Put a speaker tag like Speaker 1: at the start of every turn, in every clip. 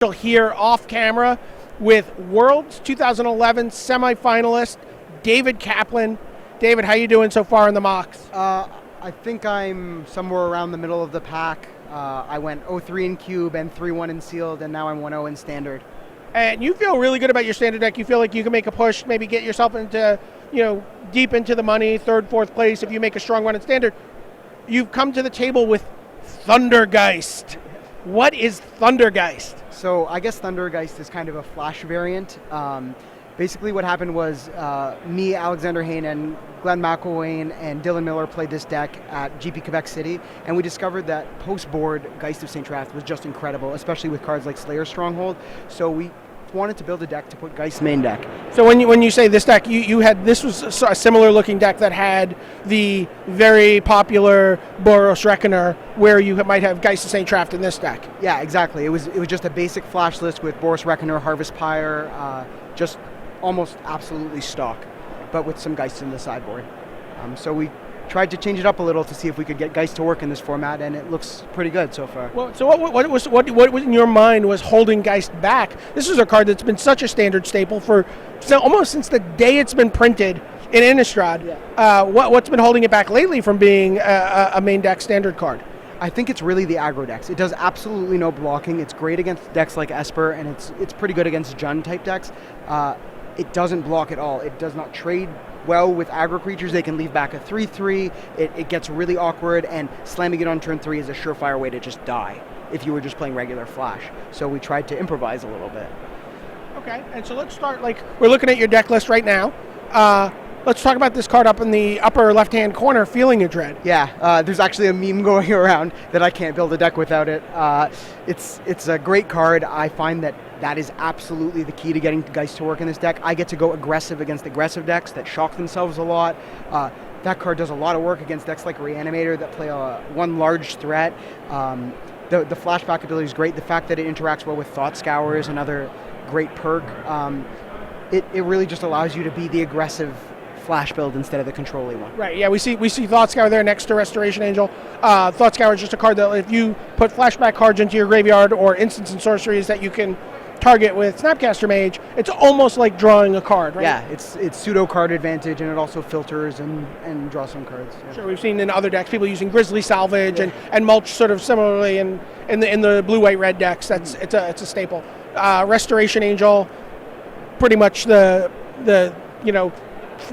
Speaker 1: Here off camera with Worlds 2011 semifinalist David Kaplan. David, how you doing so far in the mocks?
Speaker 2: I think I'm somewhere around the middle of the pack. I went 0-3 in cube and 3-1 in sealed, and now I'm 1-0 in standard.
Speaker 1: And you feel really good about your standard deck. You feel like you can make a push, maybe get yourself into, deep into the money, third, fourth place if you make a strong run in standard. You've come to the table with Thundergeist. What is Thundergeist?
Speaker 2: So I guess Thundergeist is kind of a flash variant. Basically what happened was me, Alexander Hayne, and Glenn McElwain and Dylan Miller played this deck at GP Quebec City, and we discovered that post-board Geist of St. Trath was just incredible, especially with cards like Slayer Stronghold. So we wanted to build a deck to put Geist's main deck.
Speaker 1: So when you say this deck, this was a similar looking deck that had the very popular Boros Reckoner, where you might have Geist of St. Traft in this deck.
Speaker 2: Yeah, exactly. It was just a basic flash list with Boros Reckoner, Harvest Pyre, just almost absolutely stock, but with some Geist in the sideboard. So we tried to change it up a little to see if we could get Geist to work in this format, and it looks pretty good so far.
Speaker 1: Well, so what was in your mind was holding Geist back? This is a card that's been such a standard staple almost since the day it's been printed in Innistrad. Yeah. What's been holding it back lately from being a main deck standard card?
Speaker 2: I think it's really the aggro decks. It does absolutely no blocking. It's great against decks like Esper, and it's pretty good against Jund type decks. It doesn't block at all. It does not trade well with aggro creatures. They can leave back a 3/3. It gets really awkward, and slamming it on turn 3 is a surefire way to just die if you were just playing regular Flash. So we tried to improvise a little bit.
Speaker 1: Okay, and so let's start, we're looking at your deck list right now. Let's talk about this card up in the upper left-hand corner, Feeling of Dread.
Speaker 2: Yeah, there's actually a meme going around that I can't build a deck without it. It's a great card. I find that is absolutely the key to getting Geist to work in this deck. I get to go aggressive against aggressive decks that shock themselves a lot. That card does a lot of work against decks like Reanimator that play one large threat. The flashback ability is great. The fact that it interacts well with Thought Scour is another great perk. It really just allows you to be the aggressive flash build instead of the control-y one.
Speaker 1: Right, yeah, we see Thought Scour there next to Restoration Angel. Thought Scour is just a card that if you put flashback cards into your graveyard or instants and sorceries that you can target with Snapcaster Mage, it's almost like drawing a card, right?
Speaker 2: Yeah, it's pseudo card advantage, and it also filters and draws some cards. Yeah.
Speaker 1: Sure, we've seen in other decks people using Grizzly Salvage and Mulch sort of similarly in the blue-white-red decks. It's a staple. Restoration Angel, pretty much the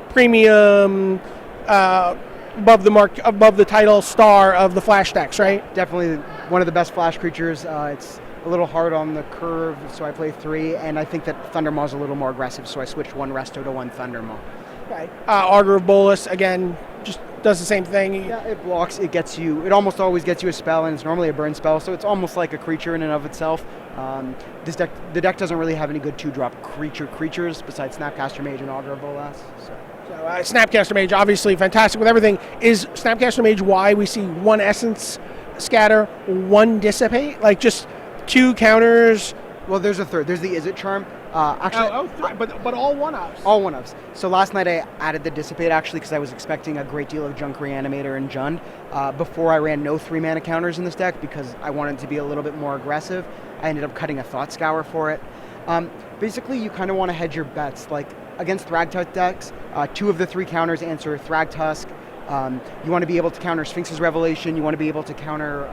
Speaker 1: premium above the title star of the Flash decks, right?
Speaker 2: Definitely one of the best Flash creatures. It's a little hard on the curve, so I play 3, and I think that Thundermaw is a little more aggressive, so I switched one Resto to one Thundermaw.
Speaker 1: Okay. Augur of Bolus, again, just does the same thing.
Speaker 2: Yeah, it blocks, it almost always gets you a spell, and it's normally a burn spell, so it's almost like a creature in and of itself. The deck doesn't really have any good 2-drop creatures besides Snapcaster Mage and Augur of Bolus. So
Speaker 1: Snapcaster Mage, obviously fantastic with everything. Is Snapcaster Mage why we see one Essence Scatter, one Dissipate? Like just 2 counters?
Speaker 2: Well, there's a third. There's the Is It Charm.
Speaker 1: But all one-ups.
Speaker 2: All one-ups. So last night I added the Dissipate actually because I was expecting a great deal of Junk Reanimator and Jund. Before I ran no 3-mana counters in this deck because I wanted to be a little bit more aggressive. I ended up cutting a Thought Scour for it. Basically, you kind of want to hedge your bets. Like against Thragtusk decks, 2 of the 3 counters answer Thragtusk. You want to be able to counter Sphinx's Revelation. You want to be able to counter...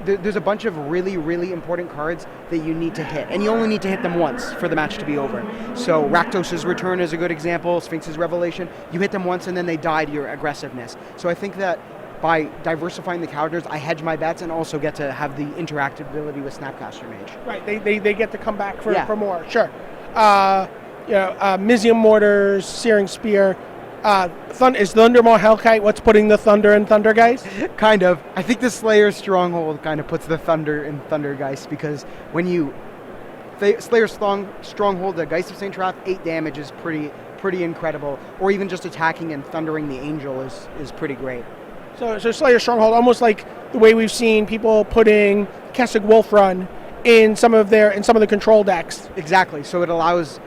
Speaker 2: there's a bunch of really, really important cards that you need to hit, and you only need to hit them once for the match to be over. So Rakdos' Return is a good example, Sphinx's Revelation. You hit them once and then they die to your aggressiveness. So I think that by diversifying the counters, I hedge my bets and also get to have the interactability with Snapcaster Mage.
Speaker 1: Right, they get to come back for more, sure. Mizium Mortars, Searing Spear. Is Thundermaw Hellkite what's putting the thunder in Thundergeist?
Speaker 2: Kind of. I think the Slayer Stronghold kind of puts the thunder in Thundergeist because when you Slayer Stronghold the Geist of St. Trath, 8 damage is pretty incredible. Or even just attacking and thundering the Angel is pretty great.
Speaker 1: So Slayer Stronghold, almost like the way we've seen people putting Kessig Wolf Run in some of the control decks.
Speaker 2: Exactly. So it allows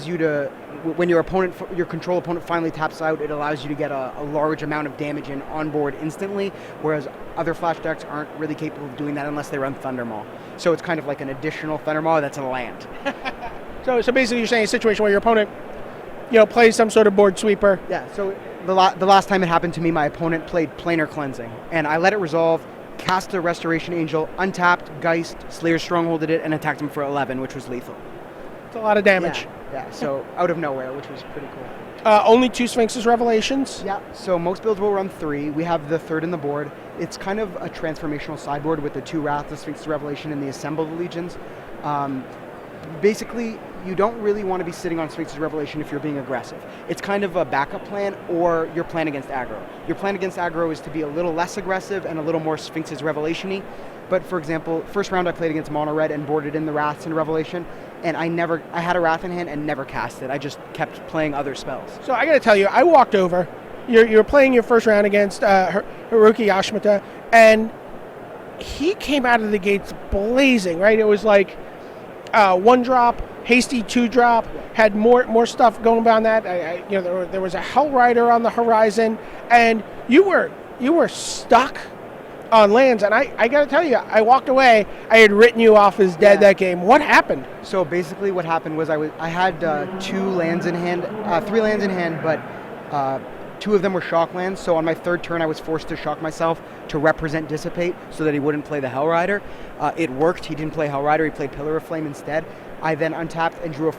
Speaker 2: you to, when your control opponent finally taps out, it allows you to get a large amount of damage in on board instantly, whereas other flash decks aren't really capable of doing that unless they run Thunder Maw. So it's kind of like an additional Thunder Maw that's a land.
Speaker 1: So basically you're saying a situation where your opponent, plays some sort of board sweeper.
Speaker 2: Yeah, so the last time it happened to me, my opponent played Planar Cleansing, and I let it resolve, cast a Restoration Angel, untapped, Geist, Slayer Strongholded it, and attacked him for 11, which was lethal.
Speaker 1: It's a lot of damage.
Speaker 2: Yeah, so out of nowhere, which was pretty cool.
Speaker 1: Only 2 Sphinx's Revelations?
Speaker 2: Yeah, so most builds will run 3. We have the third in the board. It's kind of a transformational sideboard with the 2 Wrath, the Sphinx's Revelation, and the Assembled Legions. Basically, you don't really want to be sitting on Sphinx's Revelation if you're being aggressive. It's kind of a backup plan, or your plan against aggro. Your plan against aggro is to be a little less aggressive and a little more Sphinx's Revelation-y. But for example, first round I played against Mono Red and boarded in the Wraths in Revelation, and I had a Wrath in hand and never cast it. I just kept playing other spells.
Speaker 1: So I got to tell you, I walked over. You're playing your first round against Haruki Yashimata, and he came out of the gates blazing, right? It was like 1-drop, hasty 2-drop, had more stuff going down that. There was a Hell Rider on the horizon, and you were stuck on lands, and I got to tell you, I walked away. I had written you off as dead that game. What happened?
Speaker 2: So basically, what happened was I had 3 lands in hand, but 2 of them were shock lands. So on my third turn, I was forced to shock myself to represent Dissipate, so that he wouldn't play the Hell Rider. It worked. He didn't play Hell Rider. He played Pillar of Flame instead. I then untapped and drew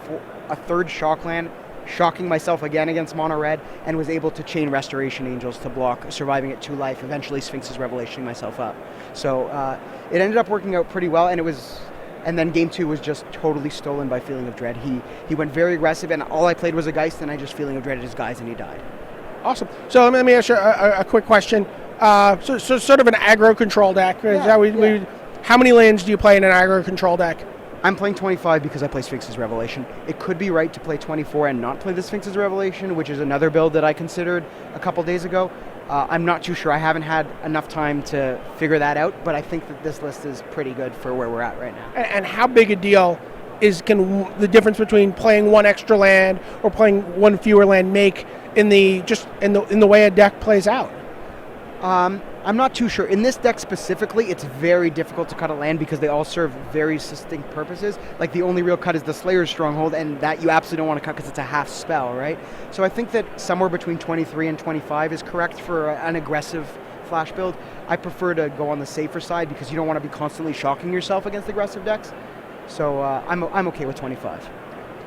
Speaker 2: a third shock land, shocking myself again against Mono Red, and was able to chain Restoration Angels to block, surviving at 2 life, eventually Sphinx's Revelation myself up. So it ended up working out pretty well, and then game 2 was just totally stolen by Feeling of Dread. He went very aggressive, and all I played was a Geist, and I just Feeling of Dreaded his guys, and he died.
Speaker 1: Awesome. So let me ask you a quick question. So sort of an aggro control deck. How many lands do you play in an aggro control deck?
Speaker 2: I'm playing 25 because I play Sphinx's Revelation. It could be right to play 24 and not play the Sphinx's Revelation, which is another build that I considered a couple days ago. I'm not too sure. I haven't had enough time to figure that out, but I think that this list is pretty good for where we're at right now.
Speaker 1: And how big a deal can the difference between playing 1 extra land or playing 1 fewer land make in the way a deck plays out?
Speaker 2: I'm not too sure. In this deck specifically, it's very difficult to cut a land because they all serve very distinct purposes. Like, the only real cut is the Slayer's Stronghold, and that you absolutely don't want to cut because it's a half spell, right? So I think that somewhere between 23 and 25 is correct for an aggressive flash build. I prefer to go on the safer side because you don't want to be constantly shocking yourself against aggressive decks. So I'm okay with 25.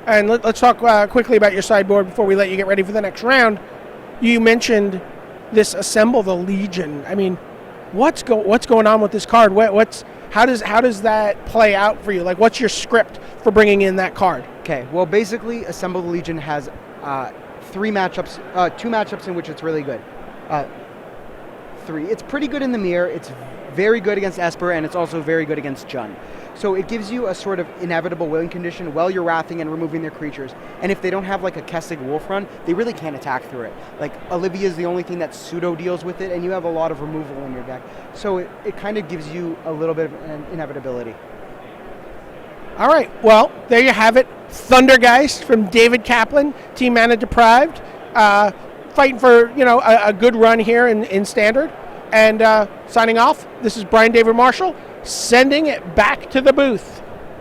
Speaker 1: And let's talk quickly about your sideboard before we let you get ready for the next round. You mentioned this Assemble the Legion. I mean, what's going on with this card? How does that play out for you? Like, what's your script for bringing in that card?
Speaker 2: Okay, well, basically, Assemble the Legion has 2 matchups in which it's really good. 3. It's pretty good in the mirror. It's very good against Esper, and it's also very good against Jund. So it gives you a sort of inevitable willing condition while you're wrathing and removing their creatures. And if they don't have like a Kessig Wolf run, they really can't attack through it. Like, Olivia is the only thing that pseudo deals with it, and you have a lot of removal in your deck. So it kind of gives you a little bit of an inevitability.
Speaker 1: All right, well, there you have it. Thundergeist from David Kaplan, Team Mana Deprived, fighting for a good run here in Standard. And signing off, this is Brian David Marshall, sending it back to the booth.